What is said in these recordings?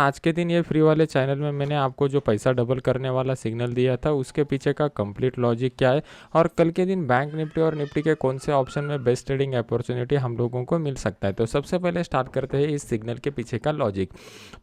आज के दिन ये फ्री वाले चैनल में मैंने आपको जो पैसा डबल करने वाला सिग्नल दिया था उसके पीछे का कंप्लीट लॉजिक क्या है और कल के दिन बैंक निफ्टी और निफ्टी के कौन से ऑप्शन में बेस्ट ट्रेडिंग अपॉर्चुनिटी हम लोगों को मिल सकता है। तो सबसे पहले स्टार्ट करते हैं इस सिग्नल के पीछे का लॉजिक।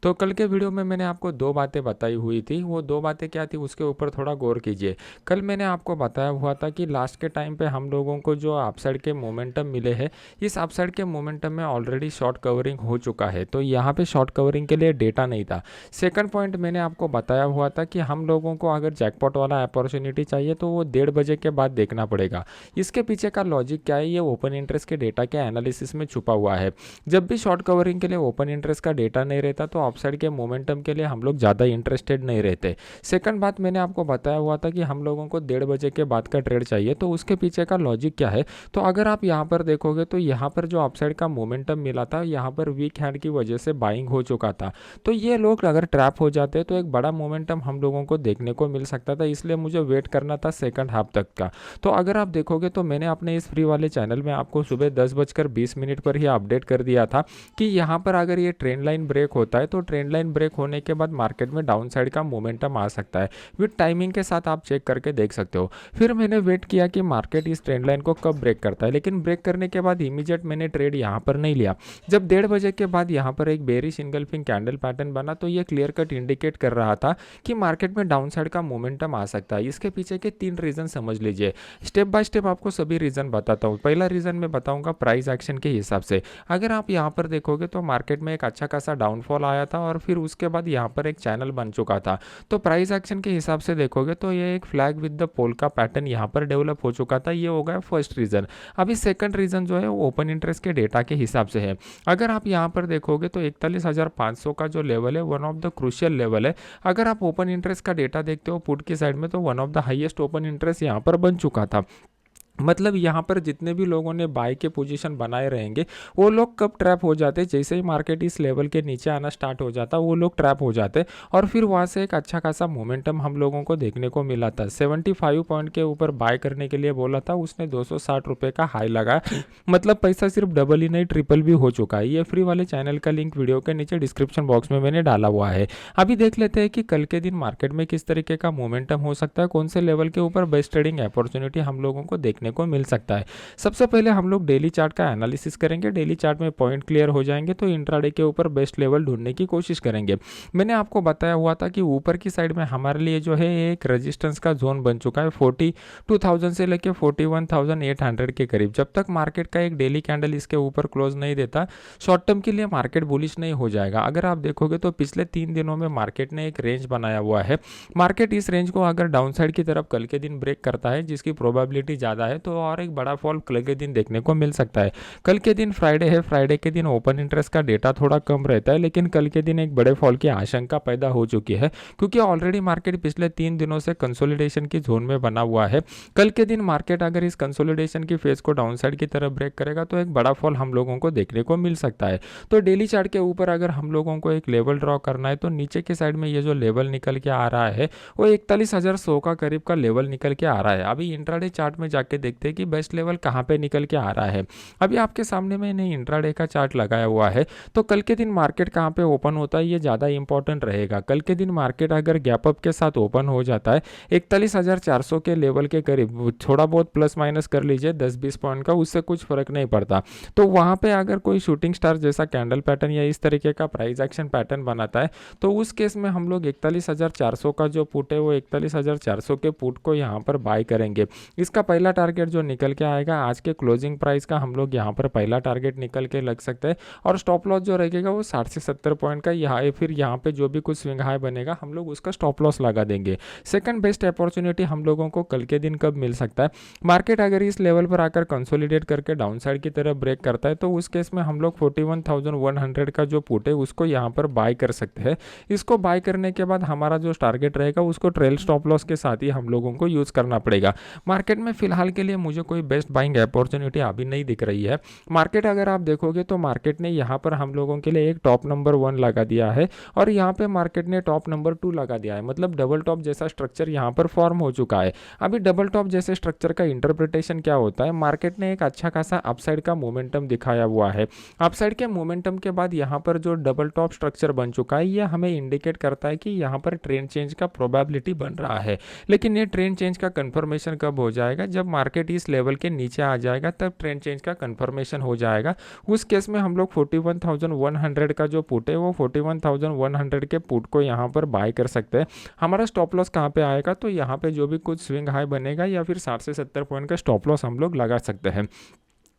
तो कल के वीडियो में मैंने आपको दो बातें बताई हुई थी, वो दो बातें क्या थी उसके ऊपर थोड़ा गौर कीजिए। कल मैंने आपको बताया हुआ था कि लास्ट के टाइम पे हम लोगों को जो अपसाइड के मोमेंटम मिले हैं, इस अपसाइड के मोमेंटम में ऑलरेडी शॉर्ट कवरिंग हो चुका है, तो यहाँ पे शॉर्ट कवरिंग के लिए डेटा नहीं था। सेकंड पॉइंट मैंने आपको बताया हुआ था कि हम लोगों को अगर जैकपॉट वाला अपॉर्चुनिटी चाहिए तो वो 1:30 बजे के बाद देखना पड़ेगा। इसके पीछे का लॉजिक क्या है, ये ओपन इंटरेस्ट के डेटा के एनालिसिस में छुपा हुआ है। जब भी शॉर्ट कवरिंग के लिए ओपन इंटरेस्ट का डेटा नहीं रहता तो अपसाइड के मोमेंटम के लिए हम लोग ज़्यादा इंटरेस्टेड नहीं रहते। सेकंड बात मैंने आपको बताया हुआ था कि हम लोगों को 1:30 बजे के बाद का ट्रेड चाहिए, तो उसके पीछे का लॉजिक क्या है। तो अगर आप यहाँ पर देखोगे तो यहाँ पर जो अपसाइड का मोमेंटम मिला था, यहाँ पर वीक हैंड की वजह से बाइंग हो चुका था। तो ये लोग अगर ट्रैप हो जाते तो एक बड़ा मोमेंटम हम लोगों को देखने को मिल सकता था, इसलिए मुझे वेट करना था सेकंड हाफ तक का। तो अगर आप देखोगे तो मैंने अपने इस फ्री वाले चैनल में आपको सुबह 10:20 पर ही अपडेट कर दिया था कि यहाँ पर अगर ये ट्रेंड लाइन ब्रेक होता है तो ट्रेंड लाइन ब्रेक होने के बाद मार्केट में डाउन साइड का मोमेंटम आ सकता है। विद टाइमिंग के साथ आप चेक करके देख सकते हो। फिर मैंने वेट किया कि मार्केट इस ट्रेंड लाइन को कब ब्रेक करता है, लेकिन ब्रेक करने के बाद इमीडिएट मैंने ट्रेड यहाँ पर नहीं लिया। जब 1:30 बजे के बाद यहाँ पर एक बेरिश इंगल्फिंग कैंडल पैटर्न बना तो ये क्लियर कट इंडिकेट कर रहा था कि मार्केट में डाउन साइड का मोमेंटम आ सकता है। इसके पीछे के 3 रीजन समझ लीजिए। स्टेप बाय स्टेप आपको सभी रीजन बताता हूँ। पहला रीजन मैं बताऊंगा प्राइस एक्शन के हिसाब से। अगर आप यहाँ पर देखोगे तो मार्केट में एक अच्छा खासा डाउनफॉल आया था और फिर उसके बाद यहाँ पर एक चैनल बन चुका था। तो प्राइस एक्शन के हिसाब से देखोगे तो ये एक फ्लैग विद द पोल का पैटर्न यहाँ पर डेवलप हो चुका था। ये हो गया फर्स्ट रीजन। अभी सेकंड रीजन जो है वो ओपन इंटरेस्ट के डेटा के हिसाब से है। अगर आप यहाँ पर देखोगे तो 41,500 का जो लेवल है one of the crucial level है। अगर आप ओपन इंटरेस्ट का डेटा देखते हो पुट की साइड में तो one of the highest open interest यहाँ पर बन चुका था। मतलब यहाँ पर जितने भी लोगों ने बाय के पोजीशन बनाए रहेंगे वो लोग कब ट्रैप हो जाते, जैसे ही मार्केट इस लेवल के नीचे आना स्टार्ट हो जाता वो लोग ट्रैप हो जाते और फिर वहाँ से एक अच्छा खासा मोमेंटम हम लोगों को देखने को मिला था। 75 पॉइंट के ऊपर बाय करने के लिए बोला था उसने, 260 रुपये का हाई लगा। मतलब पैसा सिर्फ डबल ही नहीं ट्रिपल भी हो चुका है। ये फ्री वाले चैनल का लिंक वीडियो के नीचे डिस्क्रिप्शन बॉक्स में मैंने डाला हुआ है। अभी देख लेते हैं कि कल के दिन मार्केट में किस तरीके का मोमेंटम हो सकता है, कौन से लेवल के ऊपर बेस्ट ट्रेडिंग अपॉर्चुनिटी हम लोगों को देखने को मिल सकता है। सबसे पहले हम लोग डेली चार्ट का एनालिसिस करेंगे। डेली चार्ट में पॉइंट क्लियर हो जाएंगे तो इंट्राडे के ऊपर बेस्ट लेवल ढूंढने की कोशिश करेंगे। मैंने आपको बताया हुआ था कि ऊपर की साइड में हमारे लिए जो है एक रेजिस्टेंस का जोन बन चुका है 42,000 से लेकर 41,800 के करीब। जब तक मार्केट का एक डेली कैंडल इसके ऊपर क्लोज नहीं देता शॉर्ट टर्म के लिए मार्केट बुलिश नहीं हो जाएगा। अगर आप देखोगे तो पिछले 3 दिनों में मार्केट ने एक रेंज बनाया हुआ है। मार्केट इस रेंज को अगर डाउन साइड की तरफ कल के दिन ब्रेक करता है, जिसकी प्रोबेबिलिटी ज़्यादा है, तो और एक बड़ा फॉल कल के दिन देखने को मिल सकता है। कल के दिन फ्राइडे है, फ्राइडे के दिन ओपन इंटरेस्ट का डेटा थोड़ा कम रहता है, लेकिन कल के दिन एक बड़े फॉल की आशंका पैदा हो चुकी है क्योंकि ऑलरेडी मार्केट पिछले 3 दिनों से कंसोलिडेशन की जोन में बना हुआ है। कल के दिन मार्केट अगर इस कंसोलिडेशन की फेज को डाउन साइड की तरफ ब्रेक करेगा तो एक बड़ा फॉल हम लोगों को देखने को मिल सकता है। तो डेली चार्ट के ऊपर अगर हम लोगों को एक लेवल ड्रॉ करना है तो नीचे की साइड में ये जो लेवल निकल के आ रहा है वो 41,100 का करीब का लेवल निकल के आ रहा है। अभी इंट्राडे चार्ट में जाके देखते हैं कि बेस्ट लेवल कहाँ पे निकल के आ रहा है। अभी आपके सामने मैंने इंट्राडे का चार्ट लगाया हुआ है। तो कल के दिन मार्केट कहाँ पे ओपन होता है ये ज़्यादा इंपॉर्टेंट रहेगा। कल के दिन मार्केट अगर गैप अप के साथ ओपन हो जाता है 41,400 के लेवल के करीब, थोड़ा बहुत प्लस माइनस कर लीजिए 10-20 पॉइंट का, उससे कुछ फर्क नहीं पड़ता। तो वहाँ पे अगर कोई शूटिंग स्टार जैसा कैंडल पैटर्न या इस तरीके का प्राइस एक्शन पैटर्न बनाता है तो उस केस में हम लोग 41,400 का जो पुट है वो 41,400 के पुट को यहाँ पर बाय करेंगे। इसका पहला टारगेट जो निकल के आएगा आज के क्लोजिंग प्राइस का, हम लोग यहाँ पर पहला टारगेट निकल के लग सकता है और स्टॉप लॉस जो रहेगा वो 60 से 70 पॉइंट का यहाँ है। फिर यहाँ पे जो भी कुछ स्विंग हाई बनेगा हम लोग उसका स्टॉप लॉस लगा देंगे। सेकंड बेस्ट अपॉर्चुनिटी हम लोगों को कल के दिन कब मिल सकता है, मार्केट अगर इस लेवल पर आकर कंसोलिडेट करके डाउन साइड की तरफ ब्रेक करता है तो उस केस में हम लोग 41,100 का जो पुट है उसको यहाँ पर बाय कर सकते हैं। इसको बाय करने के बाद हमारा जो टारगेट रहेगा उसको ट्रेल स्टॉप लॉस के साथ ही हम लोगों को यूज करना पड़ेगा। मार्केट में फिलहाल के लिए मुझे कोई बेस्ट बाइंग अपॉर्चुनिटी अभी नहीं दिख रही है। मार्केट अगर आप देखोगे तो मार्केट ने यहाँ पर हम लोगों के लिए एक टॉप नंबर 1 लगा दिया है और यहाँ पे मार्केट ने टॉप नंबर 2 लगा दिया है, मतलब डबल टॉप जैसा स्ट्रक्चर यहाँ पर फॉर्म हो चुका है। अभी डबल टॉप जैसे स्ट्रक्चर का इंटरप्रिटेशन क्या होता है, मार्केट ने एक अच्छा खासा अपसाइड का मोमेंटम दिखाया हुआ है। अपसाइड के मोमेंटम के बाद यहाँ पर जो डबल टॉप स्ट्रक्चर बन चुका है, ये हमें इंडिकेट करता है कि यहाँ पर ट्रेंड चेंज का प्रोबेबिलिटी बन रहा है। लेकिन ये ट्रेंड चेंज का कंफर्मेशन कब हो जाएगा, जब मार्केट इस लेवल के नीचे आ जाएगा तब ट्रेंड चेंज का कंफर्मेशन हो जाएगा। उस केस में हम लोग 41,100 का जो पुट है वो 41,100 के पुट को यहाँ पर बाय कर सकते हैं। हमारा स्टॉप लॉस कहाँ पे आएगा, तो यहाँ पे जो भी कुछ स्विंग हाई बनेगा या फिर 60 से 70 पॉइंट का स्टॉप लॉस हम लोग लगा सकते हैं।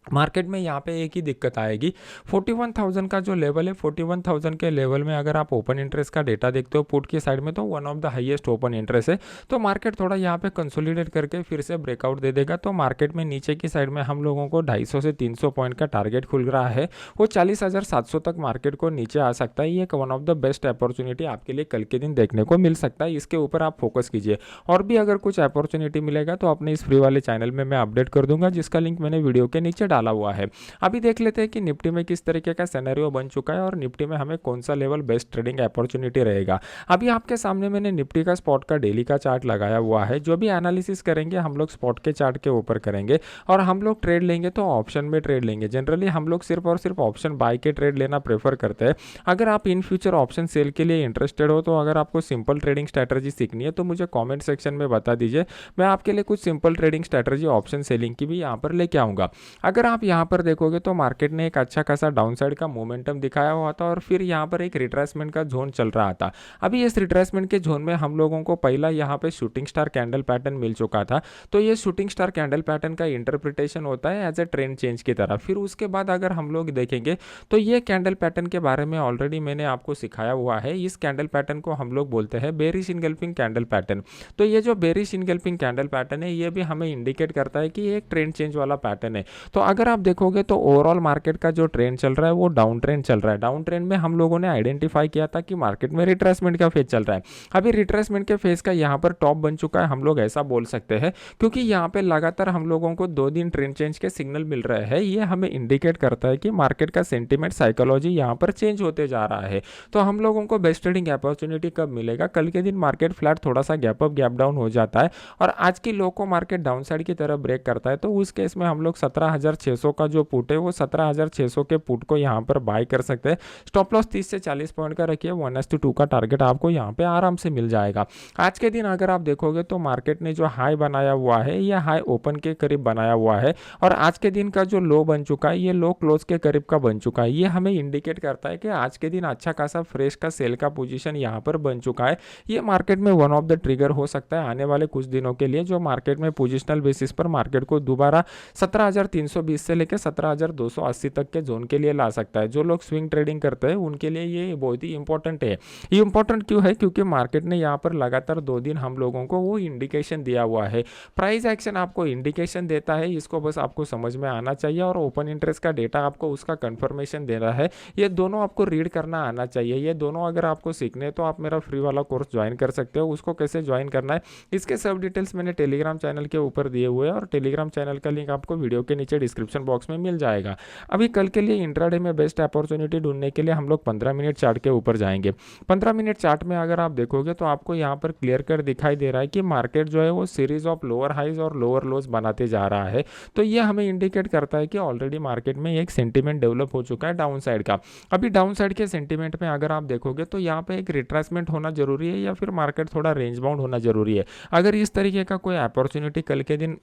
मार्केट में यहाँ पे एक ही दिक्कत आएगी, 41,000 का जो लेवल है, 41,000 के लेवल में अगर आप ओपन इंटरेस्ट का डेटा देखते हो पुट की साइड में, तो one of the highest open interest है। तो मार्केट थोड़ा यहाँ पे कंसोलिडेट करके फिर से ब्रेकआउट दे देगा, तो मार्केट में नीचे की साइड में हम लोगों को 250 से 300 पॉइंट का टारगेट खुल रहा है, वो 40,700 तक मार्केट को नीचे आ सकता है। ये एक one of the best opportunity आपके लिए कल के दिन देखने को मिल सकता है, इसके ऊपर आप फोकस कीजिए। और भी अगर कुछ अपॉर्चुनिटी मिलेगा तो अपने इस फ्री वाले चैनल में मैं अपडेट कर दूंगा, जिसका लिंक मैंने वीडियो के नीचे डाला हुआ है। अभी देख लेते हैं कि निफ्टी में किस तरीके का सिनेरियो बन चुका है और निफ्टी में हमें कौन सा लेवल बेस्ट ट्रेडिंग अपॉर्चुनिटी रहेगा। अभी आपके सामने मैंने निफ्टी का स्पॉट का डेली का चार्ट लगाया हुआ है। जो भी एनालिसिस करेंगे हम लोग स्पॉट के चार्ट के ऊपर करेंगे और हम लोग ट्रेड लेंगे तो ऑप्शन में ट्रेड लेंगे। जनरली हम लोग सिर्फ और सिर्फ ऑप्शन बाय के ट्रेड लेना प्रेफर करते हैं। अगर आप इन फ्यूचर ऑप्शन सेल के लिए इंटरेस्टेड हो, तो अगर आपको सिंपल ट्रेडिंग स्ट्रैटेजी सीखनी है तो मुझे कॉमेंट सेक्शन में बता दीजिए, मैं आपके लिए कुछ simple trading strategy option selling की भी यहाँ पर लेके आऊँगा। अगर आप यहाँ पर देखोगे तो मार्केट ने एक अच्छा खासा डाउनसाइड का मोमेंटम दिखाया हुआ था और फिर यहाँ पर एक रिट्रेसमेंट का जोन चल रहा था। अभी इस रिट्रेसमेंट के जोन में हम लोगों को पहला यहाँ पे शूटिंग स्टार कैंडल पैटर्न मिल चुका था। तो ये शूटिंग स्टार कैंडल पैटर्न का इंटरप्रिटेशन होता है एज ए ट्रेंड चेंज की तरह। फिर उसके बाद अगर हम लोग देखेंगे तो ये कैंडल पैटर्न के बारे में ऑलरेडी मैंने आपको सिखाया हुआ है। इस कैंडल पैटर्न को हम लोग बोलते हैं बेरिश इनगल्फिंग कैंडल पैटर्न। तो ये जो बेरिश इनगल्फिंग कैंडल पैटर्न है, ये भी हमें इंडिकेट करता है कि ये एक ट्रेंड चेंज वाला पैटर्न है। तो अगर आप देखोगे तो ओवरऑल मार्केट का जो ट्रेंड चल रहा है वो डाउन ट्रेंड चल रहा है। डाउन ट्रेंड में हम लोगों ने आइडेंटिफाई किया था कि मार्केट में रिट्रेसमेंट का फेज चल रहा है। अभी रिट्रेसमेंट के फेज का यहाँ पर टॉप बन चुका है, हम लोग ऐसा बोल सकते हैं, क्योंकि यहाँ पे लगातार हम लोगों को 2 दिन ट्रेंड चेंज के सिग्नल मिल रहे हैं। ये हमें इंडिकेट करता है कि मार्केट का सेंटीमेंट साइकोलॉजी यहाँ पर चेंज होते जा रहा है। तो हम लोगों को बेस्ट ट्रेडिंग अपॉर्चुनिटी कब मिलेगा, कल के दिन मार्केट फ्लैट थोड़ा सा गैप अप गैप डाउन हो जाता है और आज की लो को मार्केट डाउन साइड की तरफ ब्रेक करता है, तो उस केस में हम लोग 17,600 का जो पुट है वो 17,600 के पुट को यहाँ पर बाय कर सकते हैं। स्टॉप लॉस 30 से 40 पॉइंट का रखिए, 1:2 का टारगेट आपको यहाँ पे आराम से मिल जाएगा। आज के दिन अगर आप देखोगे तो मार्केट ने जो हाई बनाया हुआ है, ये हाई ओपन के करीब बनाया हुआ है और आज के दिन का जो लो बन चुका है, ये लो क्लोज के करीब का बन चुका है। ये हमें इंडिकेट करता है कि आज के दिन अच्छा खासा फ्रेश का सेल का पोजीशन यहाँ पर बन चुका है। ये मार्केट में वन ऑफ द ट्रिगर हो सकता है आने वाले कुछ दिनों के लिए, जो मार्केट में पोजिशनल बेसिस पर मार्केट को दोबारा 17,320 से लेकर 17,280 तक के जोन के लिए ला सकता है। जो लोग स्विंग ट्रेडिंग करते हैं उनके लिए ये बहुत ही इंपॉर्टेंट है। ये इंपॉर्टेंट क्यों है, क्योंकि मार्केट ने यहाँ पर लगातार 2 दिन हम लोगों को वो इंडिकेशन दिया हुआ है। प्राइस एक्शन आपको इंडिकेशन देता है, इसको बस आपको समझ में आना चाहिए, और ओपन इंटरेस्ट का डेटा आपको उसका कंफर्मेशन दे रहा है। ये दोनों आपको रीड करना आना चाहिए। ये दोनों अगर आपको सीखने तो आप मेरा फ्री वाला कोर्स ज्वाइन कर सकते हो। उसको कैसे ज्वाइन करना है, इसके सब डिटेल्स मैंने टेलीग्राम चैनल के ऊपर दिए हुए हैं और टेलीग्राम चैनल का लिंक आपको वीडियो के नीचे डिस्क्रिप्शन बॉक्स में मिल जाएगा। अभी कल के लिए इंट्राडे में बेस्ट अपॉर्चुनिटी ढूंढने के लिए हम लोग 15 मिनट चार्ट के ऊपर जाएंगे। 15 मिनट चार्ट में अगर आप देखोगे तो आपको यहाँ पर क्लियर कट दिखाई दे रहा है कि मार्केट जो है वो सीरीज ऑफ लोअर हाइज और लोअर लोज बनाते जा रहा है। तो ये हमें इंडिकेट करता है कि ऑलरेडी मार्केट में एक सेंटीमेंट डेवलप हो चुका है डाउन साइड का। अभी डाउन साइड के सेंटीमेंट में अगर आप देखोगे तो यहाँ पे एक रिट्रेसमेंट होना जरूरी है या फिर मार्केट थोड़ा रेंज बाउंड होना जरूरी है। अगर इस तरीके का कोई अपॉर्चुनिटी कल के दिन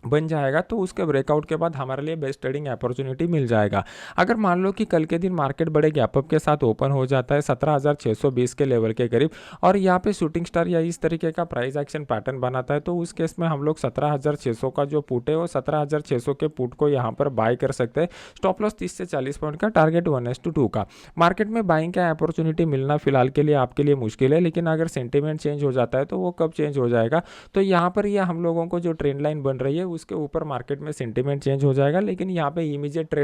बन जाएगा तो उसके ब्रेकआउट के बाद हमारे लिए बेस्ट ट्रेडिंग अपॉर्चुनिटी मिल जाएगा। अगर मान लो कि कल के दिन मार्केट बड़े गैप अप के साथ ओपन हो जाता है 17,620 के लेवल के करीब और यहाँ पे शूटिंग स्टार या इस तरीके का प्राइस एक्शन पैटर्न बनाता है, तो उस केस में हम लोग 17,600 का जो पुट है वो 17,600 के पुट को यहाँ पर बाय कर सकते हैं। स्टॉप लॉस 30 से 40 पॉइंट का, टारगेट 1:2 का। मार्केट में बाइंग का अपॉर्चुनिटी मिलना फिलहाल के लिए आपके लिए मुश्किल है, लेकिन अगर सेंटीमेंट चेंज हो जाता है तो वो कब चेंज हो जाएगा, तो यहाँ पर यह हम लोगों को जो ट्रेंड लाइन बन रही है उसके ऊपर मार्केट में सेंटीमेंट चेंज हो जाएगा। लेकिन यहाँ पे इमीडिएट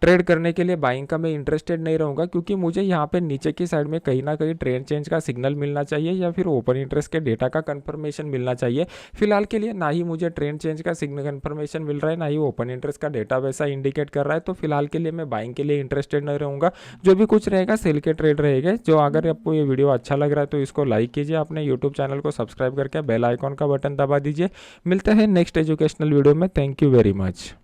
ट्रेड करने के लिए बाइंग का मैं इंटरेस्टेड नहीं रहूँगा, क्योंकि मुझे यहाँ पे नीचे की साइड में कहीं ना कहीं ट्रेंड चेंज का सिग्नल मिलना चाहिए या फिर ओपन इंटरेस्ट के डेटा का कंफर्मेशन मिलना चाहिए। फिलहाल के लिए ना ही मुझे ट्रेंड चेंज का सिग्नल कंफर्मेशन मिल रहा है, ना ही ओपन इंटरेस्ट का डेटा वैसा इंडिकेट कर रहा है। तो फिलहाल के लिए मैं बाइंग के लिए इंटरेस्टेड नहीं रहूँगा। जो भी कुछ रहेगा सेल के ट्रेड रहेगा। जो अगर आपको ये वीडियो अच्छा लग रहा है तो इसको लाइक कीजिए, अपने यूट्यूब चैनल को सब्सक्राइब करके बेल आइकॉन का बटन दबा दीजिए। मिलते हैं नेक्स्ट एजुकेशनल वीडियो में। Thank you very much.